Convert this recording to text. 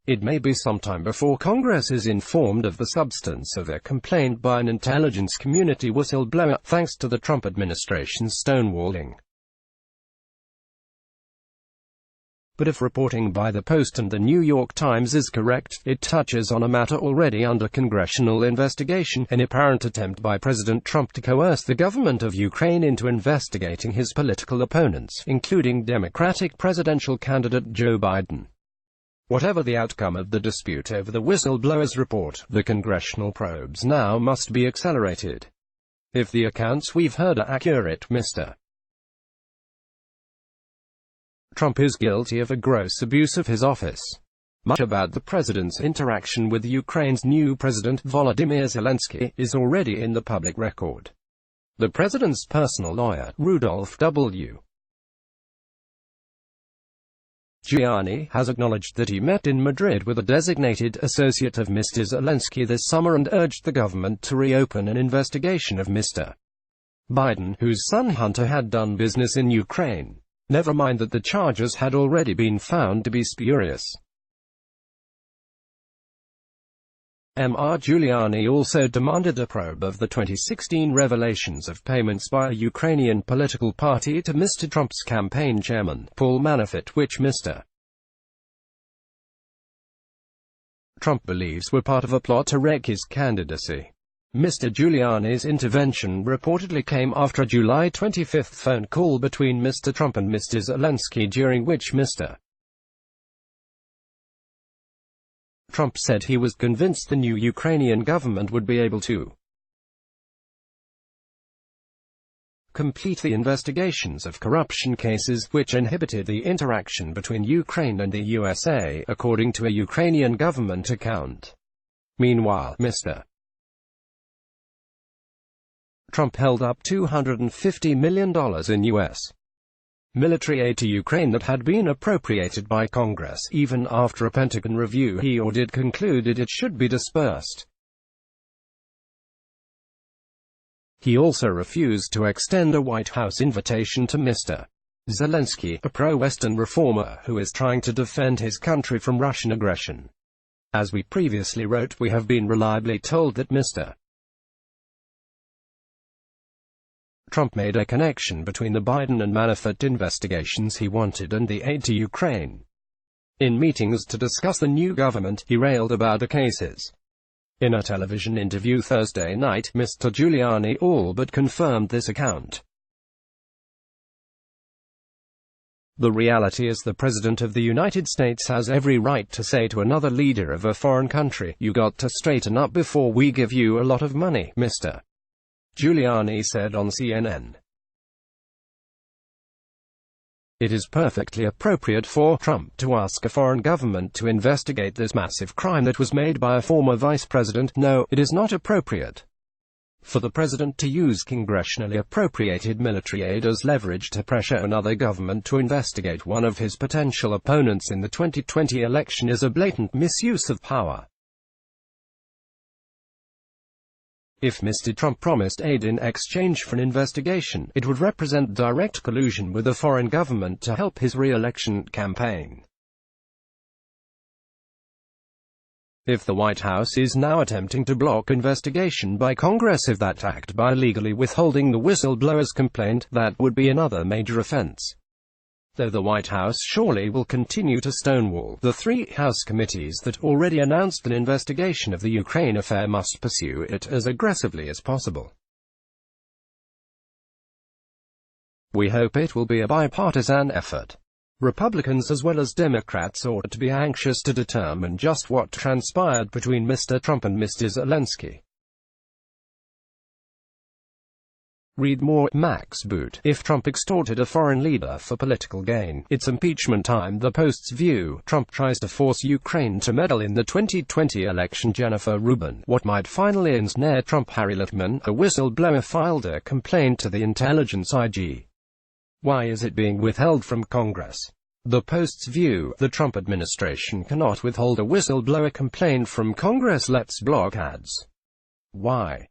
It may be some time before Congress is informed of the substance of a complaint by an intelligence community whistleblower, thanks to the Trump administration's stonewalling. But if reporting by the Post and the New York Times is correct, it touches on a matter already under congressional investigation, an apparent attempt by President Trump to coerce the government of Ukraine into investigating his political opponents, including Democratic presidential candidate Joe Biden. Whatever the outcome of the dispute over the whistleblower's report, the congressional probes now must be accelerated. If the accounts we've heard are accurate, Mr. Trump is guilty of a gross abuse of his office. Much about the president's interaction with Ukraine's new president, Volodymyr Zelensky, is already in the public record. The president's personal lawyer, Rudolph W. Giuliani, has acknowledged that he met in Madrid with a designated associate of Mr. Zelensky this summer and urged the government to reopen an investigation of Mr. Biden, whose son Hunter had done business in Ukraine. Never mind that the charges had already been found to be spurious. Mr. Giuliani also demanded a probe of the 2016 revelations of payments by a Ukrainian political party to Mr. Trump's campaign chairman, Paul Manafort, which Mr. Trump believes were part of a plot to wreck his candidacy. Mr. Giuliani's intervention reportedly came after a July 25 phone call between Mr. Trump and Mr. Zelensky, during which Mr. Trump said he was convinced the new Ukrainian government would be able to complete the investigations of corruption cases which inhibited the interaction between Ukraine and the USA, according to a Ukrainian government account. Meanwhile, Mr. Trump held up $250 million in U.S. military aid to Ukraine that had been appropriated by Congress, even after a Pentagon review he ordered concluded it should be dispersed. He also refused to extend a White House invitation to Mr. Zelensky, a pro-Western reformer who is trying to defend his country from Russian aggression. As we previously wrote, we have been reliably told that Mr. Trump made a connection between the Biden and Manafort investigations he wanted and the aid to Ukraine. In meetings to discuss the new government, he railed about the cases. In a television interview Thursday night, Mr. Giuliani all but confirmed this account. The reality is the President of the United States has every right to say to another leader of a foreign country, "You got to straighten up before we give you a lot of money," Mr. Giuliani said on CNN. It is perfectly appropriate for Trump to ask a foreign government to investigate this massive crime that was made by a former vice president. No, it is not appropriate for the president to use congressionally appropriated military aid as leverage to pressure another government to investigate one of his potential opponents in the 2020 election is a blatant misuse of power. If Mr. Trump promised aid in exchange for an investigation, it would represent direct collusion with a foreign government to help his re-election campaign. If the White House is now attempting to block investigation by Congress of that act by illegally withholding the whistleblower's complaint, that would be another major offense. Though the White House surely will continue to stonewall, the three House committees that already announced an investigation of the Ukraine affair must pursue it as aggressively as possible. We hope it will be a bipartisan effort. Republicans as well as Democrats ought to be anxious to determine just what transpired between Mr. Trump and Mr. Zelensky. Read more. Max Boot. If Trump extorted a foreign leader for political gain, it's impeachment time. The Post's view. Trump tries to force Ukraine to meddle in the 2020 election. Jennifer Rubin. What might finally ensnare Trump? Harry Littman, a whistleblower, filed a complaint to the intelligence IG. Why is it being withheld from Congress? The Post's view. The Trump administration cannot withhold a whistleblower complaint from Congress. Let's block ads. Why?